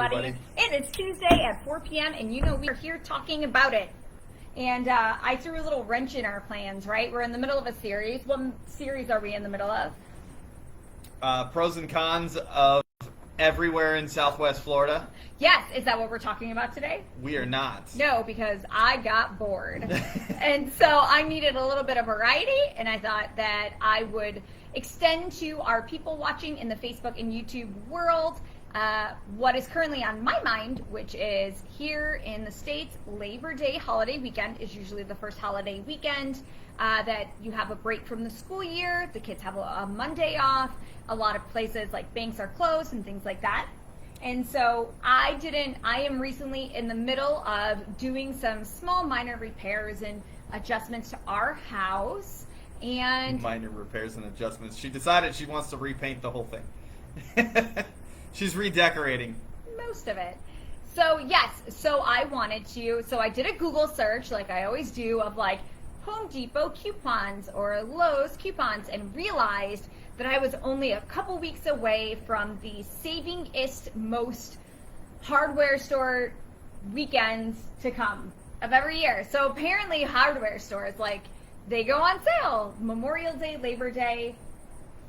everybody. It is Tuesday at 4 p.m. and you know we are here talking about it. And I threw a little wrench in our plans, right? We're in the middle of a series. What series are we in the middle of? Pros and cons of everywhere in Southwest Florida. Yes, is that what we're talking about today? We are not. No, because I got bored. And so I needed a little bit of variety, and I thought that I would extend to our people watching in the Facebook and YouTube world what is currently on my mind, which is here in the States, Labor Day holiday weekend is usually the first holiday weekend that you have a break from the school year. The kids have a Monday off. A lot of places like banks are closed and things like that. And so I am recently in the middle of doing some small minor repairs and adjustments to our house. And minor repairs and adjustments. She decided she wants to repaint the whole thing. She's redecorating. Most of it. So yes, so I did a Google search like I always do of like Home Depot coupons or Lowe's coupons and realized that I was only a couple weeks away from the savingest most hardware store weekends to come of every year. So apparently hardware stores, like, they go on sale Memorial Day, Labor Day,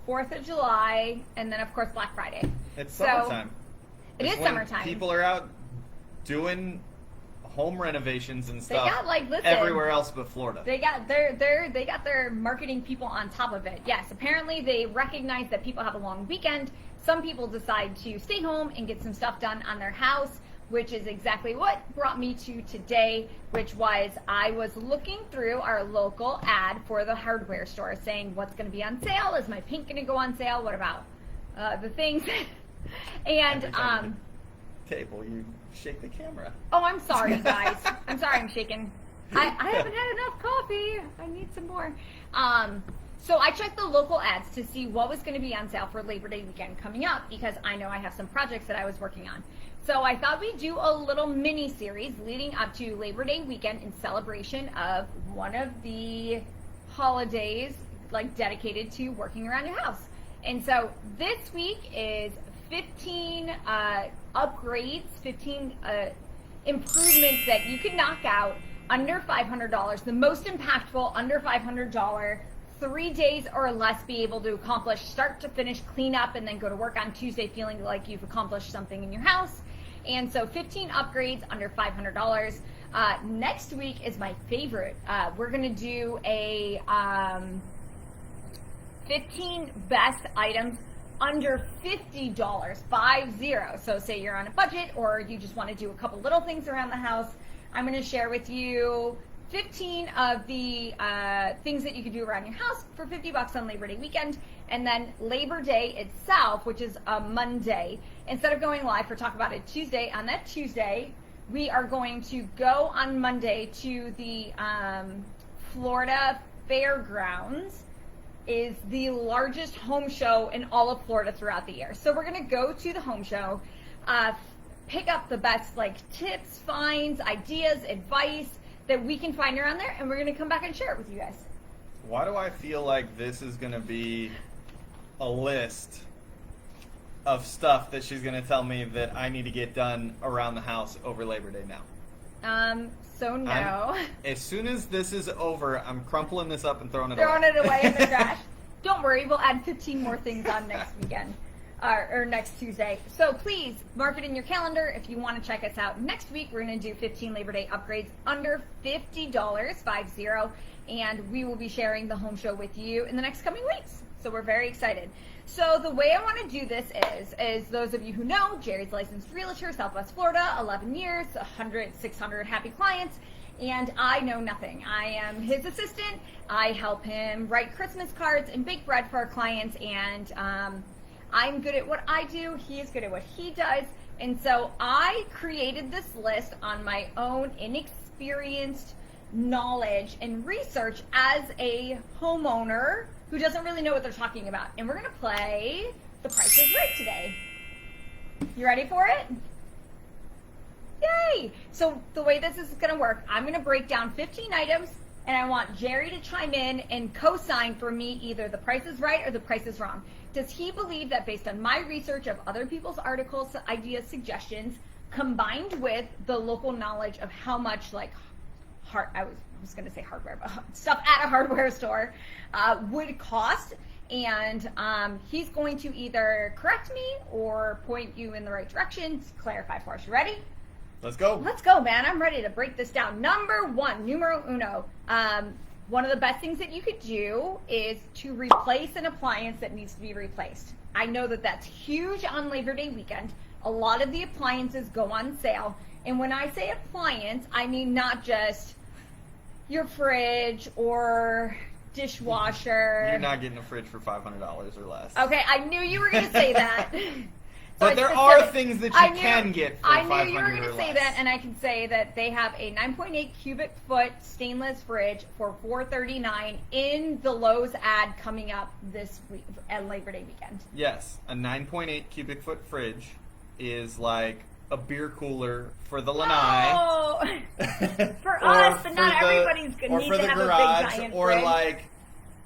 4th of July, and then of course Black Friday. It's summertime. It is summertime. People are out doing home renovations and stuff. They got, like, listen, everywhere else but Florida. They got their marketing people on top of it. Yes, apparently they recognize that people have a long weekend. Some people decide to stay home and get some stuff done on their house, which is exactly what brought me to today, which was I was looking through our local ad for the hardware store saying what's going to be on sale. Is my paint going to go on sale? What about the things? And table, you shake the camera. Oh, I'm sorry, guys. I'm sorry I'm shaking. I haven't had enough coffee. I need some more. So I checked the local ads to see what was going to be on sale for Labor Day weekend coming up because I know I have some projects that I was working on. So I thought we'd do a little mini series leading up to Labor Day weekend in celebration of one of the holidays like dedicated to working around your house. And so this week is 15 upgrades, 15 improvements that you can knock out under $500, the most impactful under $500, 3 days or less be able to accomplish start to finish cleanup and then go to work on Tuesday feeling like you've accomplished something in your house. And so 15 upgrades under $500. Next week is my favorite. We're going to do a 15 best items under $50, 50. So say you're on a budget or you just want to do a couple little things around the house. I'm going to share with you 15 of the things that you can do around your house for $50 on Labor Day weekend. And then Labor Day itself, which is a Monday, instead of going live for Talk About It Tuesday, on that Tuesday, we are going to go on Monday to the Florida Fairgrounds. Is the largest home show in all of Florida throughout the year. So we're going to go to the home show, pick up the best like tips, finds, ideas, advice that we can find around there, and we're going to come back and share it with you guys. Why do I feel like this is going to be a list of stuff that she's going to tell me that I need to get done around the house over Labor Day now? So no. As soon as this is over, I'm crumpling this up and throwing it away in the trash. Don't worry, we'll add 15 more things on next weekend. Or next Tuesday. So please mark it in your calendar if you want to check us out. Next week, we're going to do 15 Labor Day upgrades under $50, 50, and we will be sharing the home show with you in the next coming weeks. So we're very excited. So the way I want to do this is those of you who know, Jerry's licensed realtor, Southwest Florida, 11 years, 600 happy clients, and I know nothing. I am his assistant. I help him write Christmas cards and bake bread for our clients, and I'm good at what I do. He is good at what he does. And so I created this list on my own inexperienced knowledge and research as a homeowner who doesn't really know what they're talking about. And we're going to play The Price is Right today. You ready for it? Yay! So the way this is going to work, I'm going to break down 15 items And I want Jerry to chime in and co-sign for me either the price is right or the price is wrong. Does he believe that based on my research of other people's articles, ideas, suggestions, combined with the local knowledge of how much like I was going to say hardware, but stuff at a hardware store would cost, and he's going to either correct me or point you in the right direction, clarify for us. You ready? Let's go. Let's go, man. I'm ready to break this down. Number one, numero uno. One of the best things that you could do is to replace an appliance that needs to be replaced. I know that that's huge on Labor Day weekend. A lot of the appliances go on sale. And when I say appliance, I mean not just your fridge or dishwasher. You're not getting a fridge for $500 or less. Okay, I knew you were going to say that. But there are things that you can get for $500 I knew you were going to say less. that, and I can say that they have a 9.8 cubic foot stainless fridge for $439 in the Lowe's ad coming up this week at Labor Day weekend. Yes, a 9.8 cubic foot fridge is like a beer cooler for the lanai. Oh, for us, but not everybody's going to need to have a big giant or fridge. like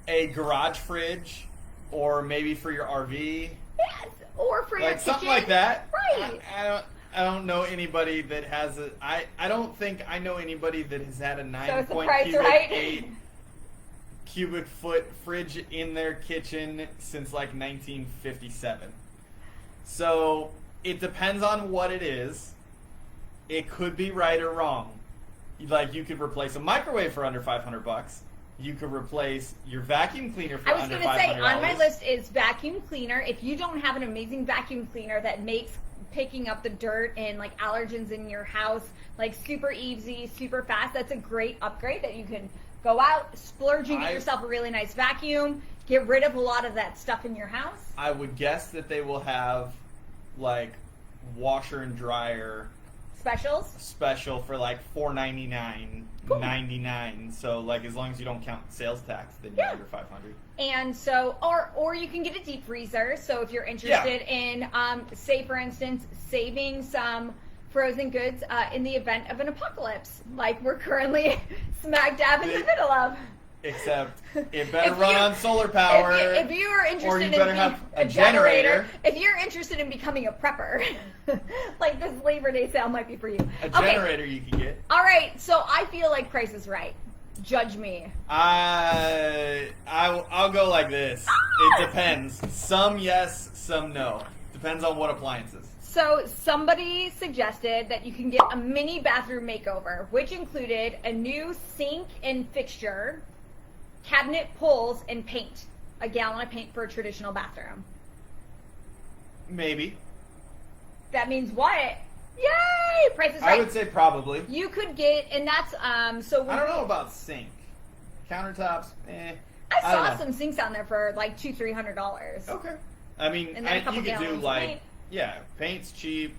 a garage fridge, or maybe for your RV. Yes, or for your Like something kitchen. like that. Right. I don't know anybody that has a. I don't think I know anybody that has had a So is the price right? 9.8 cubic foot fridge in their kitchen since like 1957. So it depends on what it is. It could be right or wrong. Like you could replace a microwave for under $500. You could replace your vacuum cleaner for under $500. I was going to say, on my list is vacuum cleaner. If you don't have an amazing vacuum cleaner that makes picking up the dirt and like allergens in your house like super easy, super fast, that's a great upgrade that you can go out, splurge and get yourself a really nice vacuum, get rid of a lot of that stuff in your house. I would guess that they will have like washer and dryer special for like $499.99. So like as long as you don't count sales tax, then you're under $500. And so, or you can get a deep freezer. So if you're interested in, say for instance, saving some frozen goods in the event of an apocalypse, like we're currently smack dab in the middle of. Except it better run on solar power. If you are interested or you in better being have a generator, if you're interested in becoming a prepper, like this Labor Day sale might be for you. A generator you can get. All right, so I feel like Price is Right. Judge me. I'll go like this. It depends. Some yes, some no. Depends on what appliances. So somebody suggested that you can get a mini bathroom makeover, which included a new sink and fixture, cabinet pulls, and paint. A gallon of paint for a traditional bathroom. Maybe. That means what? Yay! Price is Right. I would say probably. You could get, and that's so. I don't know about sink. Countertops, I saw some sinks on there for like $200-$300. Okay. I mean, And then a couple you could do gallons of like paint. Paint's cheap.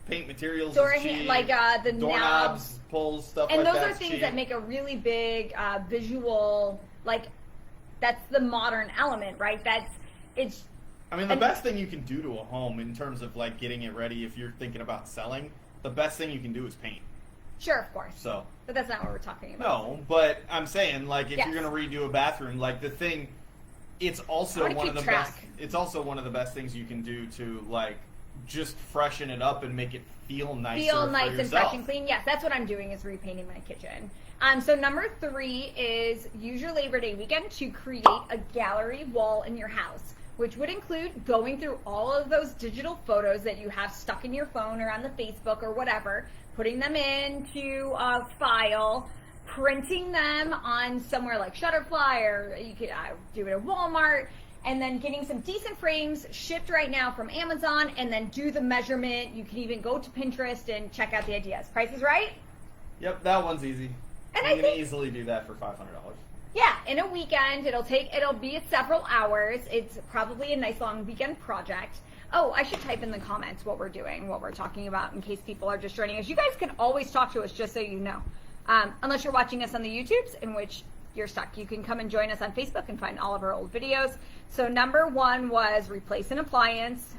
Paint materials Door is cheap. like the doorknobs, pulls, stuff and like those that. are things cheap. that make a really big visual, like that's the modern element, right? I mean, the best thing you can do to a home in terms of like getting it ready if you're thinking about selling, the best thing you can do is paint. Sure, of course. So. But that's not what we're talking about. No, but I'm saying like if Yes. you're gonna redo a bathroom, like the thing, it's also one of the best. It's also one of the best things you can do to like just freshen it up and make it feel nicer. Feel nice for and fresh and clean. Yes, that's what I'm doing is repainting my kitchen. So number 3 is use your Labor Day weekend to create a gallery wall in your house, which would include going through all of those digital photos that you have stuck in your phone or on the Facebook or whatever, putting them into a file, printing them on somewhere like Shutterfly, or you could do it at Walmart, and then getting some decent frames shipped right now from Amazon, and then do the measurement. You can even go to Pinterest and check out the ideas. Price is Right? Yep, that one's easy. And you I can think, easily do that for $500. yeah, in a weekend, it'll be several hours. It's probably a nice long weekend project. Oh, I should type in the comments what we're doing, what we're talking about, in case people are just joining us. You guys can always talk to us, just so you know. Unless you're watching us on the YouTubes, in which you're stuck. You can come and join us on Facebook and find all of our old videos. So number 1 was replace an appliance.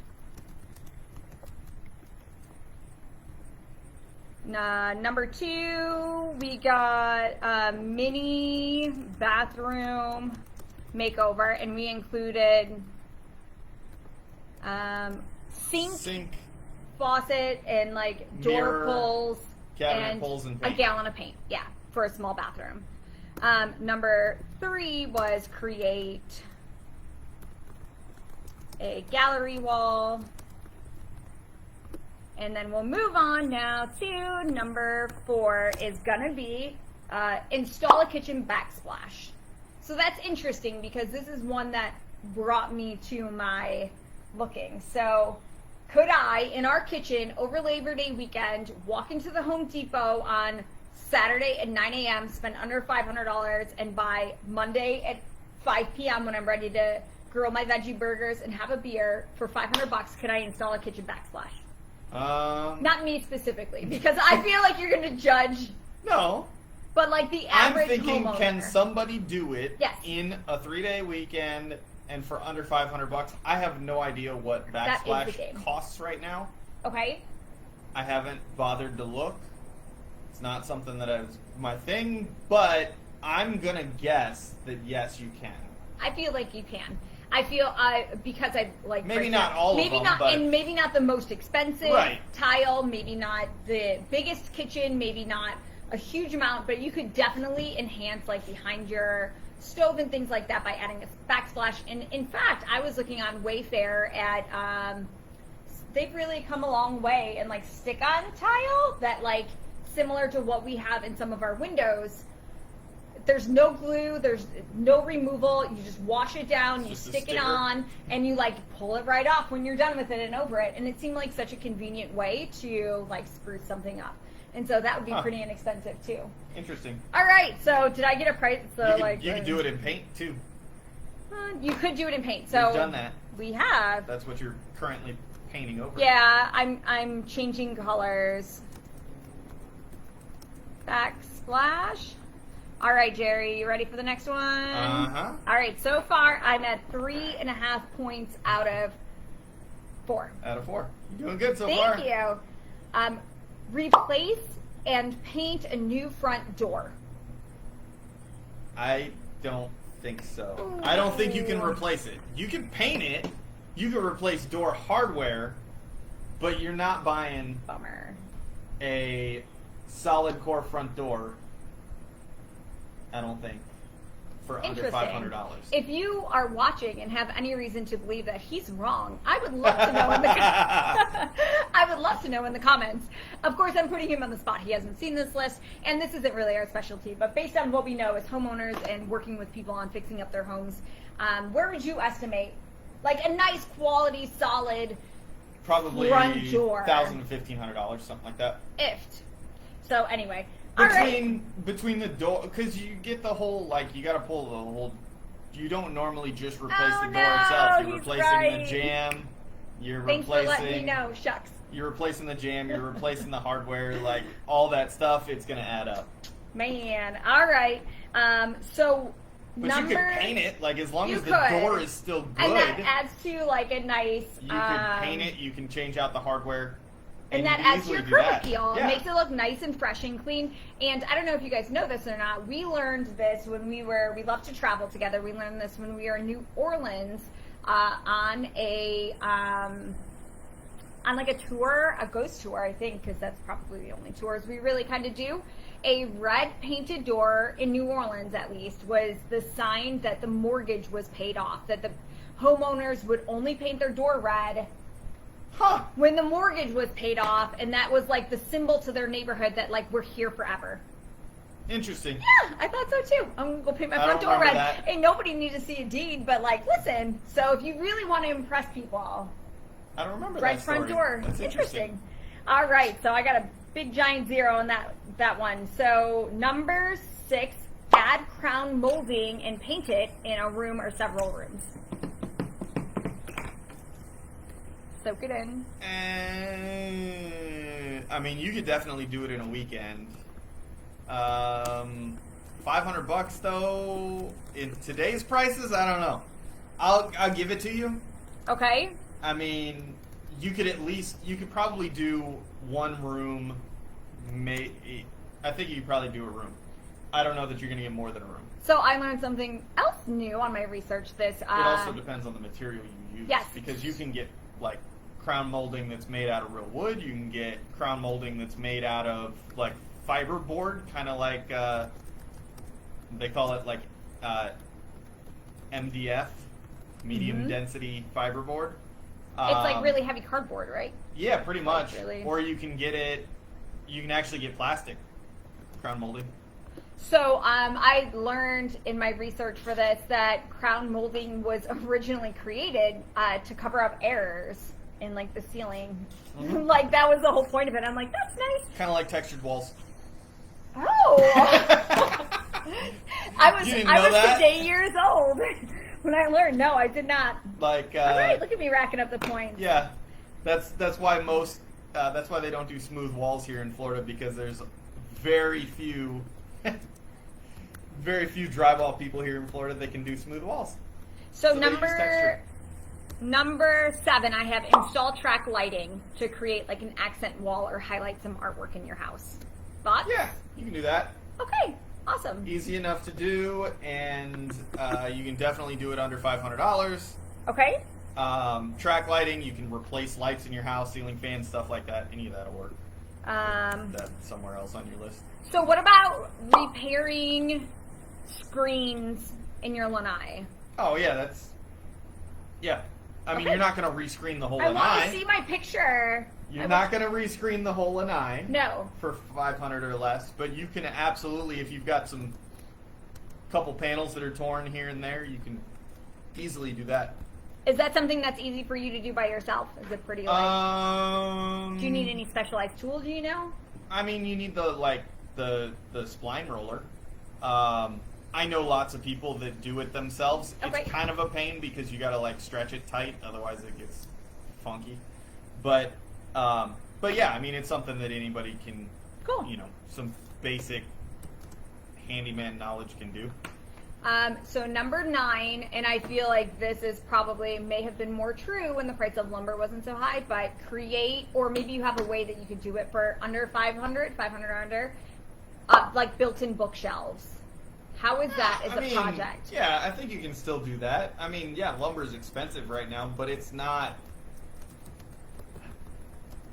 Number 2, we got a mini bathroom makeover, and we included sink, faucet, and like door Mirror, pulls, cabinet pulls, and a paint. gallon of paint. Yeah, for a small bathroom. Number 3 was create a gallery wall. And then we'll move on now to number 4 is gonna be install a kitchen backsplash. So that's interesting because this is one that brought me to my looking. So could I, in our kitchen over Labor Day weekend, walk into the Home Depot on Saturday at 9 a.m., spend under $500, and by Monday at 5 p.m. when I'm ready to grill my veggie burgers and have a beer for $500, could I install a kitchen backsplash? Not me specifically, because I feel like you're going to judge. No. But like the average I'm thinking, homeowner. can somebody do it Yes. in a 3-day weekend and for under $500? I have no idea what That is the Backsplash game. costs right now. Okay. I haven't bothered to look. It's not something that is my thing, but I'm gonna guess that yes, you can. I feel like you can. I feel because I like Maybe for not example, all of maybe them, not, but- and maybe not the most expensive Right. tile, maybe not the biggest kitchen, maybe not a huge amount, but you could definitely enhance like behind your stove and things like that by adding a backsplash. And in fact, I was looking on Wayfair at they've really come a long way and like stick-on tile that like similar to what we have in some of our windows. There's no glue, there's no removal, you just wash it down, you Just a stick it sticker. on, and you like pull it right off when you're done with it and over it. And it seemed like such a convenient way to like spruce something up. And so that would be pretty inexpensive too. Interesting. All right, so did I get a price? So You could do it in paint too. You could do it in paint. So We've done that. We have. That's what you're currently painting over. Yeah, I'm changing colors. Backsplash. All right, Jerry, you ready for the next one? Uh-huh. All right, so far I'm at 3.5 points out of 4. Out of 4. You're doing good so far. Thank you. Replace and paint a new front door. I don't think so. I don't think you can replace it. You can paint it. You can replace door hardware, but you're not buying Bummer. a solid core front door. I don't think for under Interesting. $500. If you are watching and have any reason to believe that he's wrong, I would love to know in the I would love to know in the comments. Of course, I'm putting him on the spot. He hasn't seen this list, and this isn't really our specialty. But based on what we know as homeowners and working with people on fixing up their homes, where would you estimate, like a nice quality, solid Probably front door? $1,000 to $1,500, something like that. Ift. So anyway, all right. Between the door, because you get the whole, like, you got to pull the whole. You don't normally just replace the door itself. You're he's replacing right. the jamb. You're Thanks for letting me replacing. know. Shucks. You're replacing the jam. You're replacing the hardware. Like all that stuff, it's gonna add up. Man, all right. So But number, you could paint it, like as long You as the could. door is still good. and that adds to like a nice. You could paint it. You can change out the hardware. And you that can adds to easily your do curb that. appeal. Yeah. It makes it look nice and fresh and clean. And I don't know if you guys know this or not. We learned this when we love to travel together. We learned this when we were in New Orleans on like a tour, a ghost tour, I think, because that's probably the only tours we really kind of do. A red painted door in New Orleans, at least, was the sign that the mortgage was paid off, that the homeowners would only paint their door red Huh. when the mortgage was paid off, and that was like the symbol to their neighborhood that like we're here forever. Interesting. Yeah, I thought so too. I'm gonna go paint my I front don't door remember red. that. Ain't nobody need to see a deed, but like, listen. So if you really want to impress people, I don't remember red that front story. door. That's Interesting. All right, so I got a big giant 0 on that one. So number 6, add crown molding and paint it in a room or several rooms. Soak it in. I mean, you could definitely do it in a weekend. $500 though, in today's prices, I don't know. I'll give it to you. Okay. I mean, you could probably do one room I think you could probably do a room. I don't know that you're going to get more than a room. So I learned something else new on my research. It also depends on the material you use. Yes. Because you can get like crown molding that's made out of real wood. You can get crown molding that's made out of like fiber board, kind of like they call it like MDF, medium density fiber board. It's like really heavy cardboard, right? Yeah, pretty much. Like really... Or you can actually get plastic crown molding. So I learned in my research for this that crown molding was originally created to cover up errors in like the ceiling. Mm-hmm. Like that was the whole point of it. I'm like, that's nice. Kind of like textured walls. Oh. I was that? today years old when I learned. No, I did not. Like all right, look at me racking up the points. Yeah, that's why that's why they don't do smooth walls here in Florida, because there's very few drywall people here in Florida that can do smooth walls. So number 7, I have install track lighting to create like an accent wall or highlight some artwork in your house. Thoughts? Yeah, you can do that. Okay, awesome. Easy enough to do, and you can definitely do it under $500. Okay. Track lighting, you can replace lights in your house, ceiling fans, stuff like that. Any of that'll work. That's somewhere else on your list. So what about repairing screens in your lanai? Oh yeah, I mean, Okay. you're not going to rescreen the whole I lanai. want to see my picture. You're not going to rescreen the whole lanai. No. For $500 or less, but you can absolutely, if you've got some couple panels that are torn here and there, you can easily do that. Is that something that's easy for you to do by yourself? Is it pretty like... Do you need any specialized tools, do you know? I mean, you need the spline roller. I know lots of people that do it themselves. Okay. It's kind of a pain because you got to like stretch it tight, otherwise it gets funky. But yeah, I mean, it's something that anybody can, Cool. some basic handyman knowledge can do. So number 9, and I feel like this is probably may have been more true when the price of lumber wasn't so high, but create, or maybe you have a way that you could do it for under 500 or under, like built-in bookshelves. How is that as a project? Yeah, I think you can still do that. I mean, yeah, lumber is expensive right now, but it's not,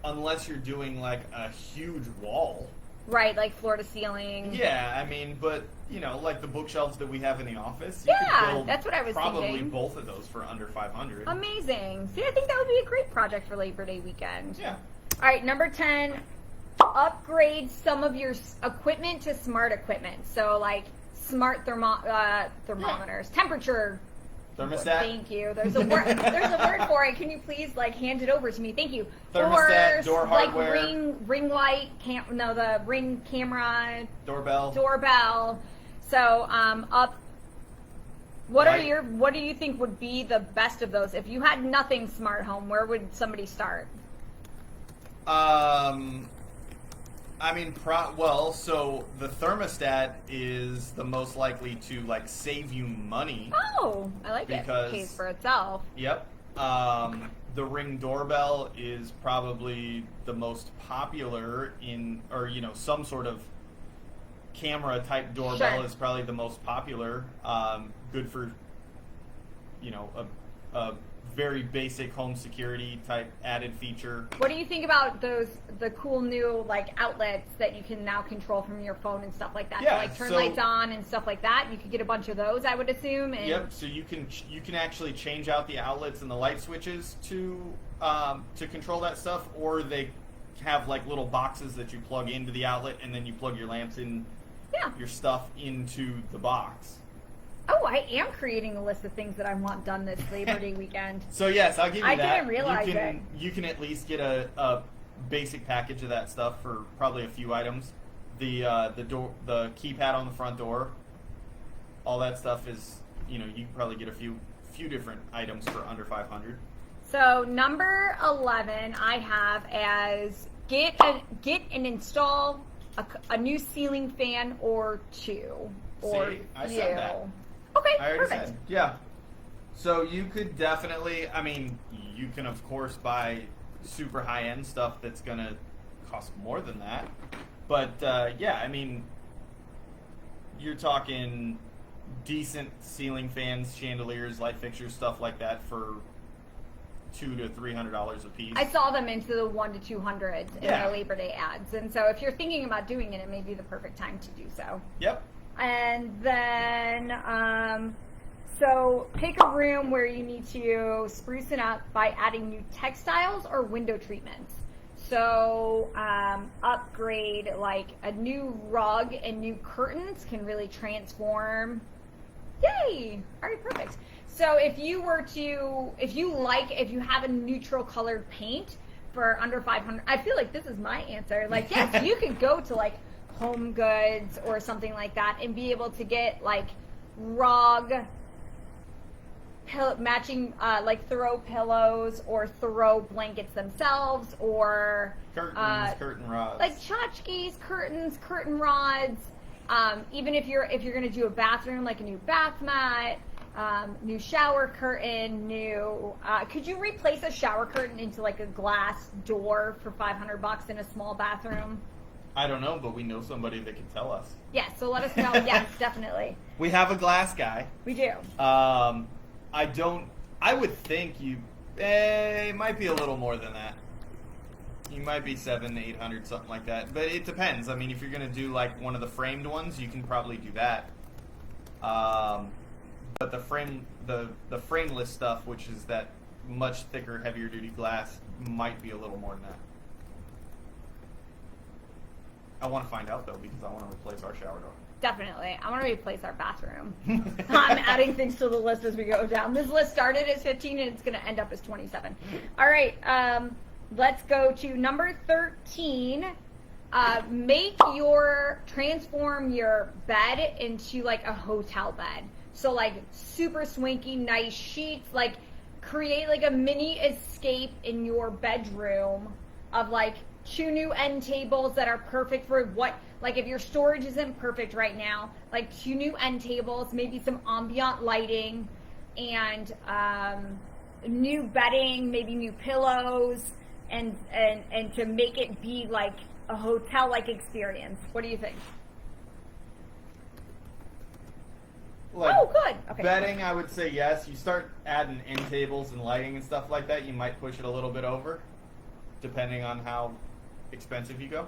unless you're doing like a huge wall. Right, like floor to ceiling. Yeah, I mean, but like the bookshelves that we have in the office. You Yeah, could build that's what I was probably thinking. both of those for under $500. Amazing. See, I think that would be a great project for Labor Day weekend. Yeah. All right, number 10, upgrade some of your equipment to smart equipment. So like smart thermometers, temperature. Thermostat. Thank you. There's a word. There's a word for it. Can you please hand it over to me? Thank you. Thermostat, or, door hardware, ring light, the ring camera, doorbell. So what Light. what do you think would be the best of those? If you had nothing smart home, where would somebody start? I mean, so the thermostat is the most likely to like save you money. Oh, I like it. Because- It pays for itself. Yep. The Ring doorbell is probably the most popular some sort of camera type doorbell Sure. is probably the most popular. Good for, a very basic home security type added feature. What do you think about the cool new outlets that you can now control from your phone and stuff like that? Yeah, so turn so- lights on and stuff like that. You could get a bunch of those, I would assume. And Yep. So you can actually change out the outlets and the light switches to control that stuff, or they have little boxes that you plug into the outlet, and then you plug your lamps in, Yeah. your stuff into the box. Oh, I am creating a list of things that I want done this Labor Day weekend. So yes, I'll give you I that. didn't realize it. You can at least get a basic package of that stuff for probably a few items. The keypad on the front door, all that stuff is you can probably get a few different items for under $500. So number 11, I have as get and install a new ceiling fan or two. Or See, I said that. Okay, I already perfect. said, yeah. So you could definitely, you can of course buy super high-end stuff that's going to cost more than that. But yeah, I mean, you're talking decent ceiling fans, chandeliers, light fixtures, stuff like that for $200 to $300 a piece. I saw them into the 100 to 200s in Yeah. the Labor Day ads, and so if you're thinking about doing it, it may be the perfect time to do so. Yep. And then, so pick a room where you need to spruce it up by adding new textiles or window treatments. So upgrade, like a new rug and new curtains can really transform. Yay! All right, perfect. So if you have a neutral colored paint for under 500, I feel like this is my answer. Like, yes, you could go to like Home Goods or something like that and be able to get like rug matching like throw pillows or throw blankets themselves, or curtain rods, like tchotchkes, curtains, curtain rods. Even if you're going to do a bathroom, like a new bath mat, new shower curtain, could you replace a shower curtain into like a glass door for $500 in a small bathroom? I don't know, but we know somebody that can tell us. Yes, so let us know. Yes, definitely. We have a glass guy. We do. I would think it might be a little more than that. You might be $700, $800, something like that. But it depends. I mean, if you're going to do like one of the framed ones, you can probably do that. But the frameless stuff, which is that much thicker, heavier duty glass, might be a little more than that. I want to find out though, because I want to replace our shower door. Definitely. I want to replace our bathroom. I'm adding things to the list as we go down. This list started as 15 and it's going to end up as 27. All right. Let's go to number 13. Transform your bed into like a hotel bed. So like super swanky, nice sheets, like create like a mini escape in your bedroom of like 2 new end tables that are perfect for like if your storage isn't perfect right now, like 2 new end tables, maybe some ambient lighting, and new bedding, maybe new pillows, and to make it be like a hotel-like experience. What do you think? Like, oh, good. Okay. Bedding, I would say yes. You start adding end tables and lighting and stuff like that, you might push it a little bit over, depending on how expensive you go.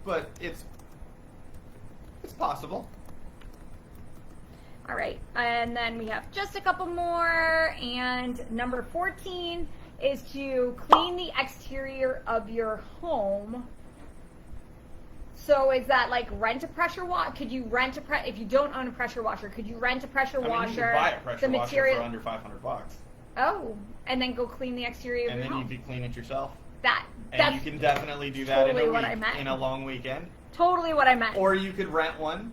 But it's possible. All right, and then we have just a couple more, and number 14 is to clean the exterior of your home. So is that like rent a pressure washer? Could you rent if you don't own a pressure washer, could you rent a pressure washer? You can buy a pressure washer for under $500. Oh, and then go clean the exterior of your home. And then you could clean it yourself. That's you can definitely do that totally in a long weekend. Totally what I meant. Or you could rent one.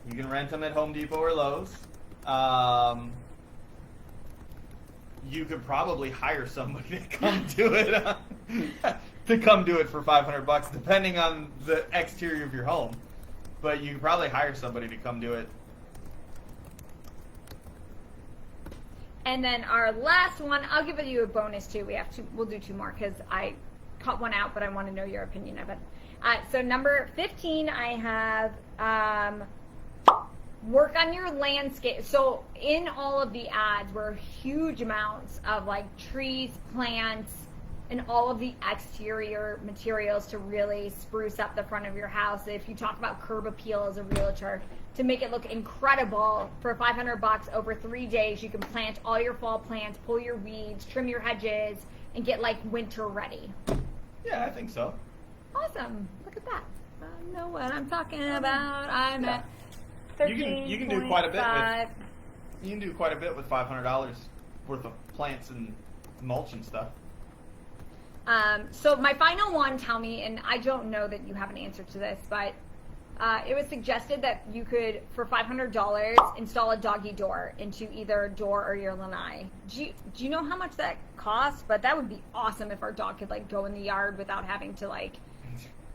You can rent them at Home Depot or Lowe's. You could probably hire somebody to come do it. To come do it for $500, depending on the exterior of your home. But you could probably hire somebody to come do it. And then our last one, I'll give you a bonus too. We'll do 2 more because I cut one out, but I want to know your opinion of it. So number 15, I have work on your landscape. So in all of the ads were huge amounts of like trees, plants, and all of the exterior materials to really spruce up the front of your house. If you talk about curb appeal as a realtor, to make it look incredible, for $500 over 3 days, you can plant all your fall plants, pull your weeds, trim your hedges, and get like winter ready. Yeah, I think so. Awesome. Look at that. I know what I'm talking about. I'm at 13. You can do quite a bit with. You can do quite a bit with $500 worth of plants and mulch and stuff. So my final one, tell me, and I don't know that you have an answer to this, but it was suggested that you could, for $500, install a doggie door into either a door or your lanai. Do you know how much that costs? But that would be awesome if our dog could like go in the yard without having to like.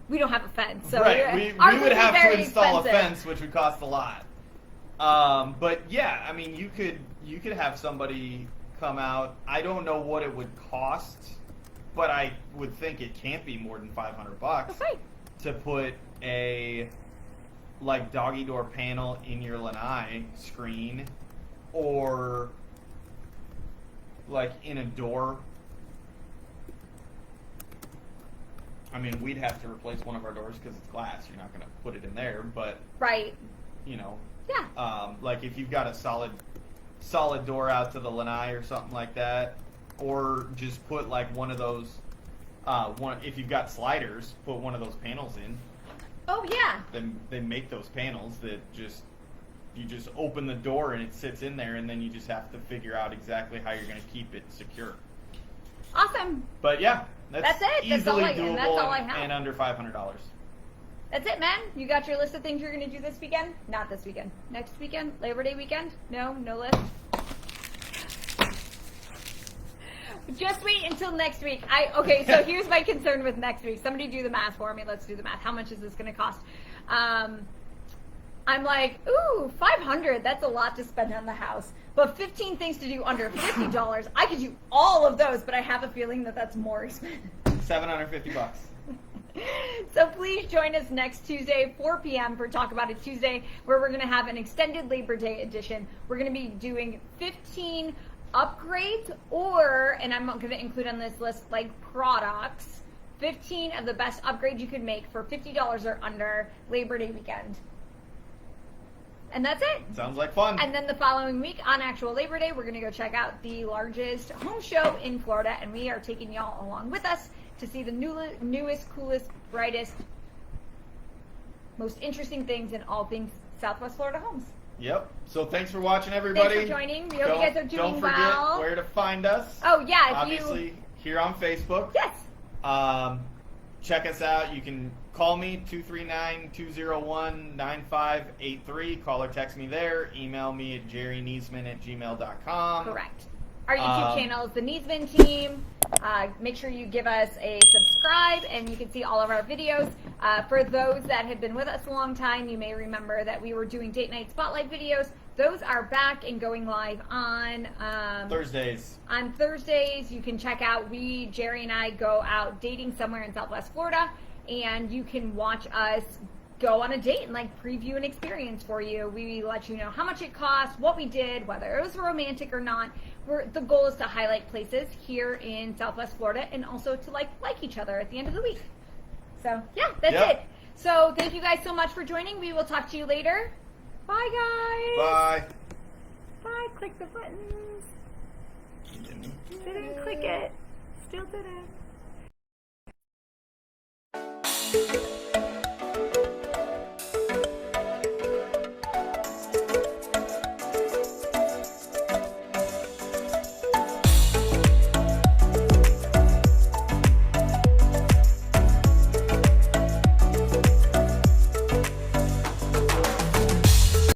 We don't have a fence, so right. We would have to install a fence, which would cost a lot. But yeah, I mean, you could have somebody come out. I don't know what it would cost, but I would think it can't be more than $500. Okay. to put a like doggy door panel in your lanai screen, or like in a door. I mean, we'd have to replace one of our doors because it's glass. You're not going to put it in there, but Right. you know, Yeah. like if you've got a solid door out to the lanai or something like that, or just put like one of those. If you've got sliders, put one of those panels in. Oh yeah. Then they make those panels that you just open the door and it sits in there, and then you just have to figure out exactly how you're going to keep it secure. Awesome. But yeah, that's it. easily That's all doable I have. and under $500. That's it, man. You got your list of things you're going to do this weekend? Not this weekend. Next weekend? Labor Day weekend? No list. Just wait until next week. Okay, so here's my concern with next week. Somebody do the math for me. Let's do the math. How much is this going to cost? I'm like, ooh, $500. That's a lot to spend on the house. But 15 things to do under $50. I could do all of those, but I have a feeling that that's more expensive. $750. So please join us next Tuesday, 4 p.m. for Talk About It Tuesday, where we're going to have an extended Labor Day edition. We're going to be doing 15 upgrades, and I'm going to include on this list like products, 15 of the best upgrades you could make for $50 or under Labor Day weekend. And that's it. Sounds like fun. And then the following week on actual Labor Day, we're going to go check out the largest home show in Florida, and we are taking y'all along with us to see the newest, coolest, brightest, most interesting things in all things Southwest Florida homes. Yep. So thanks for watching, everybody. Thanks for joining. We hope you guys are doing Don't forget well. where to find us. Oh, yeah. Obviously, here on Facebook. Yes. Check us out. You can call me, 239-201-9583. Call or text me there. Email me at jerryniesman@gmail.com. Correct. Our YouTube channel is the Niesman Team. Make sure you give us a subscribe, and you can see all of our videos. For those that have been with us a long time, you may remember that we were doing date night spotlight videos. Those are back and going live on Thursdays. On Thursdays, you can check out. Jerry and I go out dating somewhere in Southwest Florida, and you can watch us go on a date and like preview an experience for you. We let you know how much it cost, what we did, whether it was romantic or not. The goal is to highlight places here in Southwest Florida, and also to like each other at the end of the week. So yeah, that's it. So thank you guys so much for joining. We will talk to you later. Bye guys. Bye. Bye. Click the buttons. Didn't click it. Still didn't.